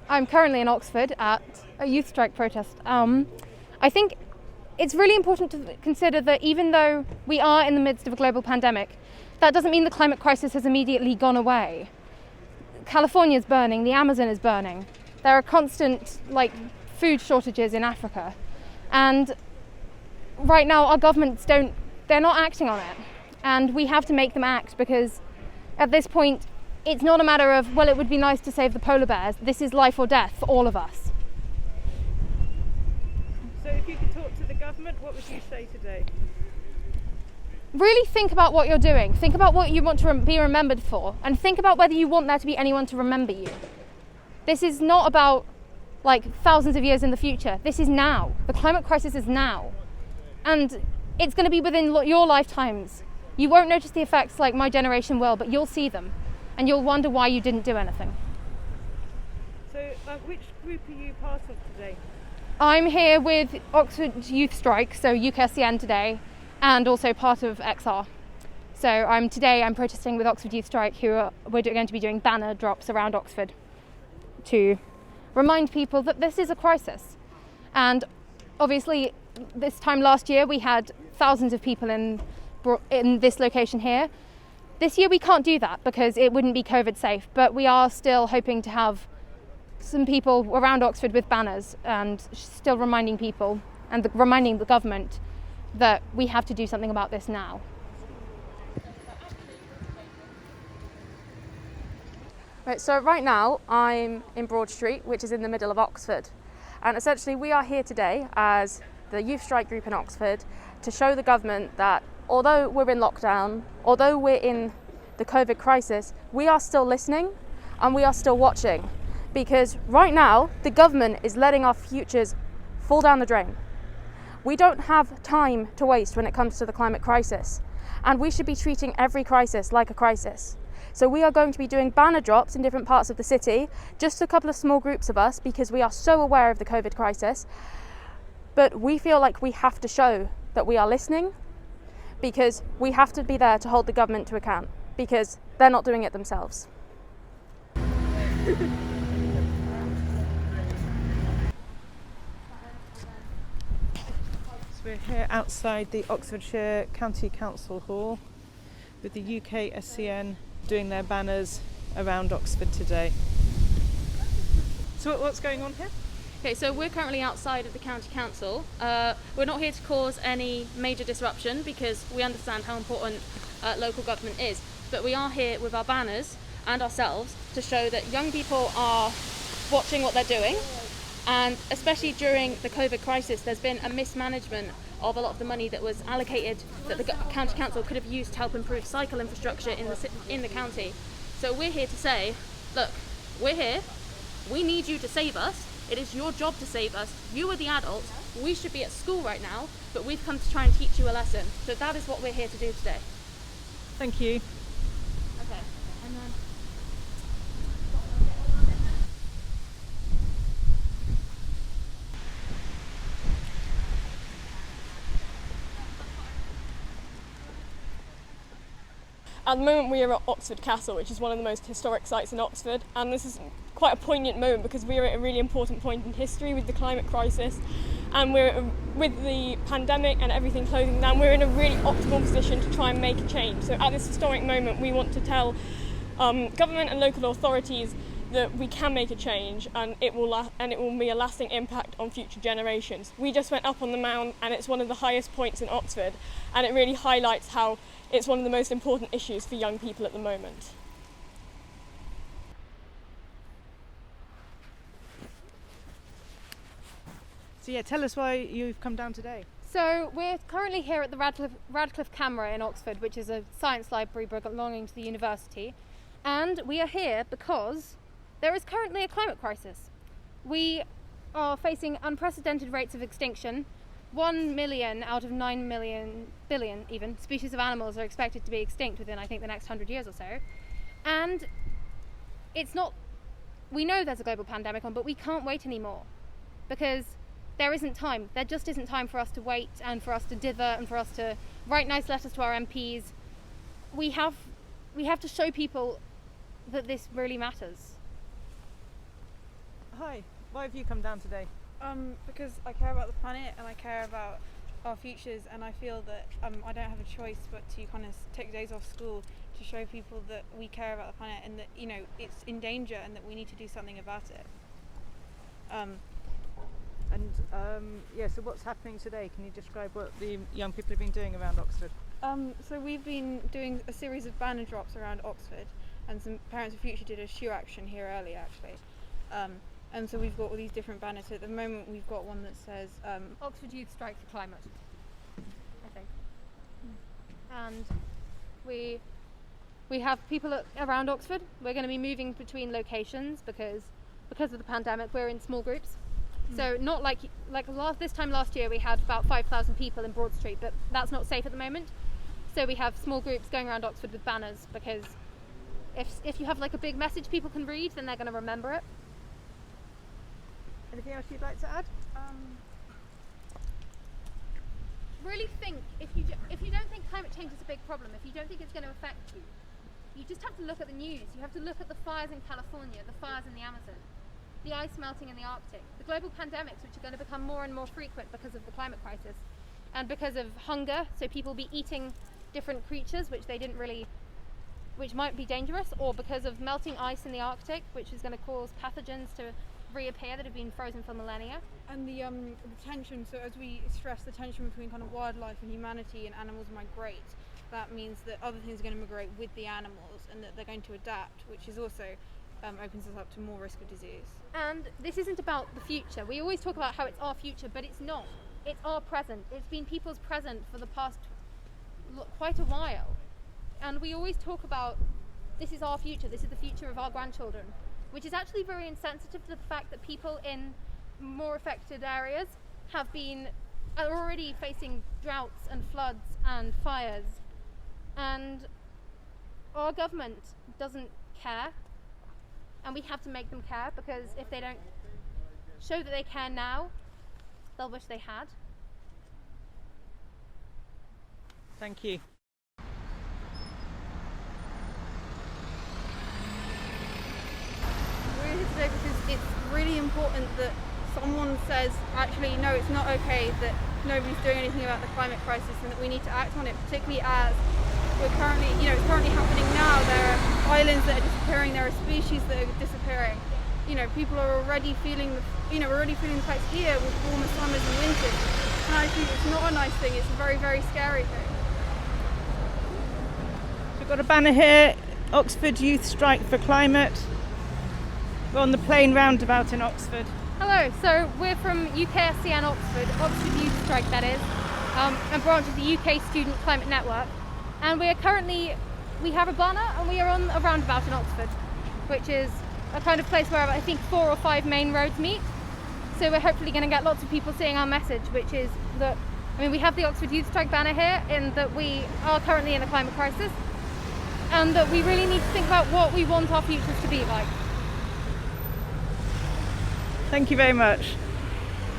I'm currently in Oxford at a youth strike protest. I think it's really important to consider that even though we are in the midst of a global pandemic, that doesn't mean the climate crisis has immediately gone away. California is burning, the Amazon is burning. There are constant food shortages in Africa. And right now our governments they're not acting on it. And we have to make them act, because at this point it's not a matter of, well, it would be nice to save the polar bears. This is life or death for all of us. So if you could talk to the government, what would you say today? Really think about what you're doing. Think about what you want to be remembered for, and think about whether you want there to be anyone to remember you. This is not about thousands of years in the future. This is now. The climate crisis is now. And it's going to be within your lifetimes. You won't notice the effects like my generation will, but you'll see them. And you'll wonder why you didn't do anything. So which group are you part of today? I'm here with Oxford Youth Strike, so UKSCN today, and also part of XR. So I'm protesting with Oxford Youth Strike, we're going to be doing banner drops around Oxford to remind people that this is a crisis. And obviously this time last year we had thousands of people in this location here. This year we can't do that because it wouldn't be COVID safe, but we are still hoping to have some people around Oxford with banners and still reminding people and reminding the government that we have to do something about this now. Right, so right now I'm in Broad Street, which is in the middle of Oxford. And essentially we are here today as the Youth Strike group in Oxford to show the government that although we're in lockdown, although we're in the COVID crisis, we are still listening and we are still watching. Because right now, the government is letting our futures fall down the drain. We don't have time to waste when it comes to the climate crisis. And we should be treating every crisis like a crisis. So we are going to be doing banner drops in different parts of the city, just a couple of small groups of us, because we are so aware of the COVID crisis. But we feel like we have to show that we are listening, because we have to be there to hold the government to account, because they're not doing it themselves. So we're here outside the Oxfordshire County Council Hall with the UKSCN doing their banners around Oxford today. So what's going on here? Okay, so we're currently outside of the County Council. We're not here to cause any major disruption because we understand how important local government is, but we are here with our banners and ourselves to show that young people are watching what they're doing, and especially during the COVID crisis there's been a mismanagement of a lot of the money that was allocated that the County Council could have used to help improve cycle infrastructure in the county. So we're here to say, look, we're here, we need you to save us. It is your job to save us. You are the adults. We should be at school right now, but we've come to try and teach you a lesson. So that is what we're here to do today. Thank you. Okay, and then... At the moment we are at Oxford Castle, which is one of the most historic sites in Oxford, and this is quite a poignant moment because we are at a really important point in history with the climate crisis, and with the pandemic and everything closing down, we're in a really optimal position to try and make a change. So at this historic moment we want to tell government and local authorities that we can make a change, and it will be a lasting impact on future generations. We just went up on the Mount and it's one of the highest points in Oxford, and it really highlights how it's one of the most important issues for young people at the moment. So yeah, tell us why you've come down today. So we're currently here at the Radcliffe Camera in Oxford, which is a science library belonging to the university. And we are here because there is currently a climate crisis. We are facing unprecedented rates of extinction. 1 million out of 9 billion even species of animals are expected to be extinct within, I think, the next 100 years or so. And it's not, we know there's a global pandemic on, but we can't wait anymore because there isn't time. There just isn't time for us to wait and for us to dither and for us to write nice letters to our MPs. We have to show people that this really matters. Hi, why have you come down today? Because I care about the planet and I care about our futures, and I feel that I don't have a choice but to kind of take days off school to show people that we care about the planet and that, you know, it's in danger and that we need to do something about it. So what's happening today? Can you describe what the young people have been doing around Oxford? So we've been doing a series of banner drops around Oxford, and some Parents of Future did a shoe action here earlier actually. And so we've got all these different banners. So at the moment we've got one that says Oxford Youth Strike for Climate, I think. And we have people around Oxford. We're going to be moving between locations because of the pandemic. We're in small groups. So not like this time last year we had about 5,000 people in Broad Street, but that's not safe at the moment. So we have small groups going around Oxford with banners, because if you have like a big message people can read, then they're going to remember it. Anything else you'd like to add? Really think, if you don't think climate change is a big problem, if you don't think it's going to affect you, you just have to look at the news. You have to look at the fires in California, the fires in the Amazon, the ice melting in the Arctic, the global pandemics, which are going to become more and more frequent because of the climate crisis and because of hunger. So people will be eating different creatures which might be dangerous, or because of melting ice in the Arctic, which is going to cause pathogens to reappear that have been frozen for millennia. and the tension. So as we stress the tension between kind of wildlife and humanity, and animals migrate, that means that other things are going to migrate with the animals and that they're going to adapt, which is also opens us up to more risk of disease. And this isn't about the future. We always talk about how it's our future, but it's not. It's our present. It's been people's present for the past quite a while. And we always talk about this is our future, this is the future of our grandchildren, which is actually very insensitive to the fact that people in more affected areas are already facing droughts and floods and fires. And our government doesn't care. And we have to make them care, because if they don't show that they care now, they'll wish they had. Thank you. We're here today because it's really important that someone says, actually, no, it's not okay that nobody's doing anything about the climate crisis, and that we need to act on it, particularly as we're currently, it's currently happening now. There are islands that are disappearing, there are species that are disappearing. People are already feeling, we're already feeling the effects here with warmer summers and winters. And I think it's not a nice thing, it's a very, very scary thing. We've got a banner here, Oxford Youth Strike for Climate. We're on the Plain Roundabout in Oxford. Hello, so we're from UKSCN Oxford Youth Strike that is, a branch of the UK Student Climate Network. And we have a banner and we are on a roundabout in Oxford, which is a kind of place where I think 4 or 5 main roads meet. So we're hopefully going to get lots of people seeing our message, which is that, we have the Oxford Youth Strike banner here, in that we are currently in a climate crisis, and that we really need to think about what we want our futures to be like. Thank you very much.